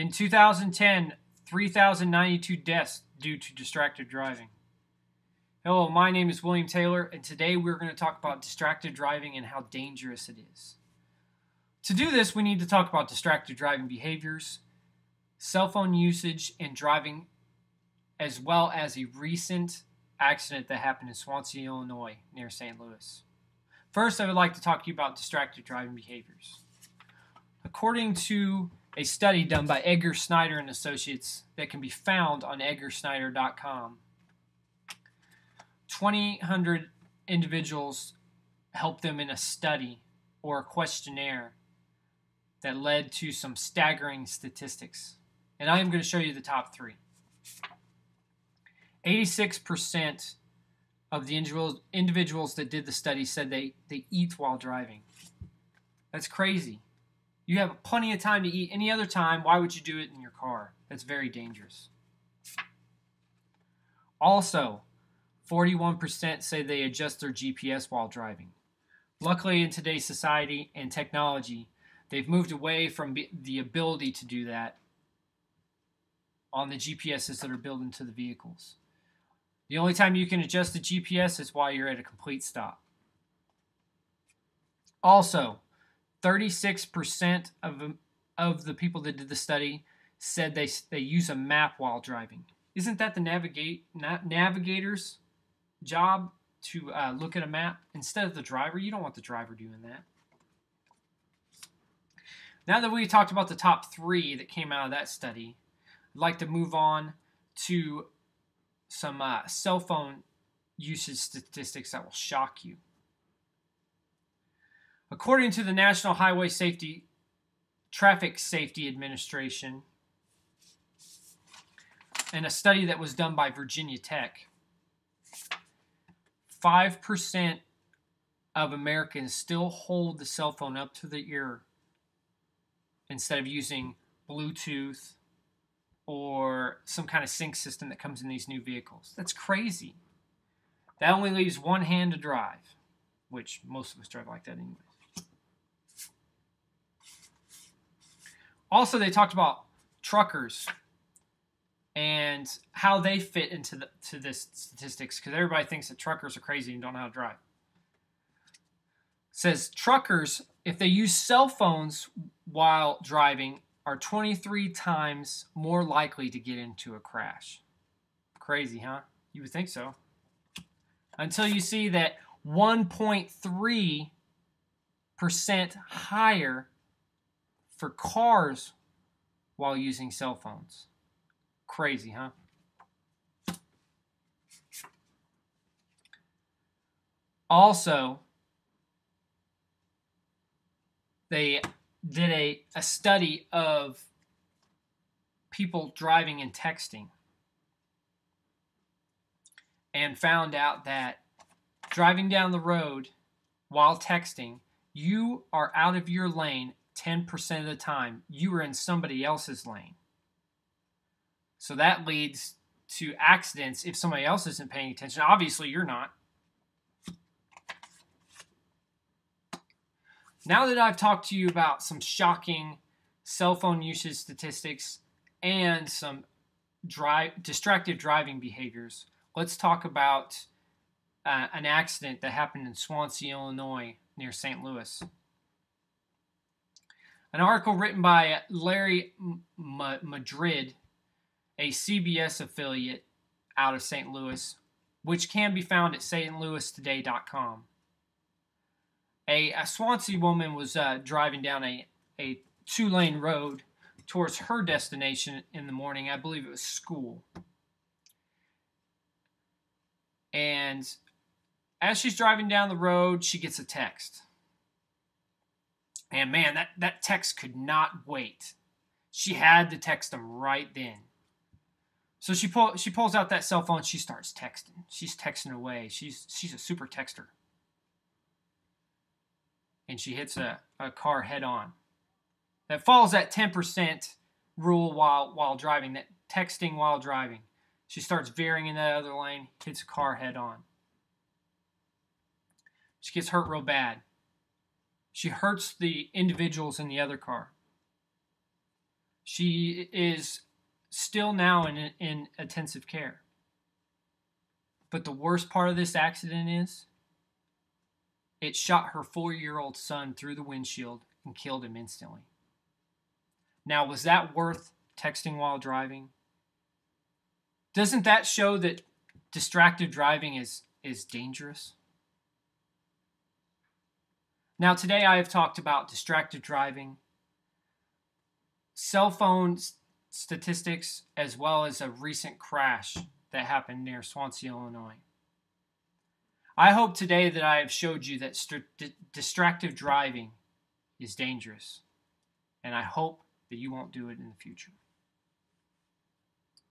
In 2010, 3,092 deaths due to distracted driving. Hello, my name is William Taylor, and today we're going to talk about distracted driving and how dangerous it is. To do this, we need to talk about distracted driving behaviors, cell phone usage, and driving, as well as a recent accident that happened in Swansea, Illinois, near St. Louis. First, I would like to talk to you about distracted driving behaviors. According to a study done by Edgar Snyder and Associates that can be found on edgarsnyder.com, 2,000 individuals helped them in a study or a questionnaire that led to some staggering statistics. And I am going to show you the top three. 86% of the individuals that did the study said they eat while driving. That's crazy. You have plenty of time to eat any other time. Why would you do it in your car? That's very dangerous. Also, 41% say they adjust their GPS while driving. Luckily, in today's society and technology, they've moved away from the ability to do that on the GPSs that are built into the vehicles. The only time you can adjust the GPS is while you're at a complete stop. Also, 36% of the people that did the study said they use a map while driving. Isn't that the navigator's job to look at a map instead of the driver? You don't want the driver doing that. Now that we talked about the top three that came out of that study, I'd like to move on to some cell phone usage statistics that will shock you. According to the National Highway Traffic Safety Administration, and a study that was done by Virginia Tech, 5% of Americans still hold the cell phone up to the ear instead of using Bluetooth or some kind of sync system that comes in these new vehicles. That's crazy. That only leaves one hand to drive, which most of us drive like that anyway. Also, they talked about truckers and how they fit into this statistics, because everybody thinks that truckers are crazy and don't know how to drive. It says truckers, if they use cell phones while driving, are 23 times more likely to get into a crash. Crazy, huh? You would think so. Until you see that 1.3% higher for cars while using cell phones. Crazy, huh? Also, they did a study of people driving and texting and found out that driving down the road while texting, you are out of your lane 10% of the time. You are in somebody else's lane. So that leads to accidents if somebody else isn't paying attention. Obviously, you're not. Now that I've talked to you about some shocking cell phone usage statistics and some distracted driving behaviors, let's talk about an accident that happened in Swansea, Illinois, near St. Louis. An article written by Larry Madrid, a CBS affiliate out of St. Louis, which can be found at stlouistoday.com. A Swansea woman was driving down a two-lane road towards her destination in the morning. I believe it was school. And as she's driving down the road, she gets a text. And man, that text could not wait. She had to text him right then. So she pulls out that cell phone. She starts texting. She's texting away. She's a super texter. And she hits a car head on. That follows that 10% rule while driving, that texting while driving. She starts veering in that other lane, hits a car head on. She gets hurt real bad. She hurts the individuals in the other car. She is still now in intensive care. But the worst part of this accident is it shot her 4-year-old son through the windshield and killed him instantly. Now, was that worth texting while driving? Doesn't that show that distracted driving is dangerous? Now, today I have talked about distracted driving, cell phone statistics, as well as a recent crash that happened near Swansea, Illinois. I hope today that I have showed you that distracted driving is dangerous, and I hope that you won't do it in the future.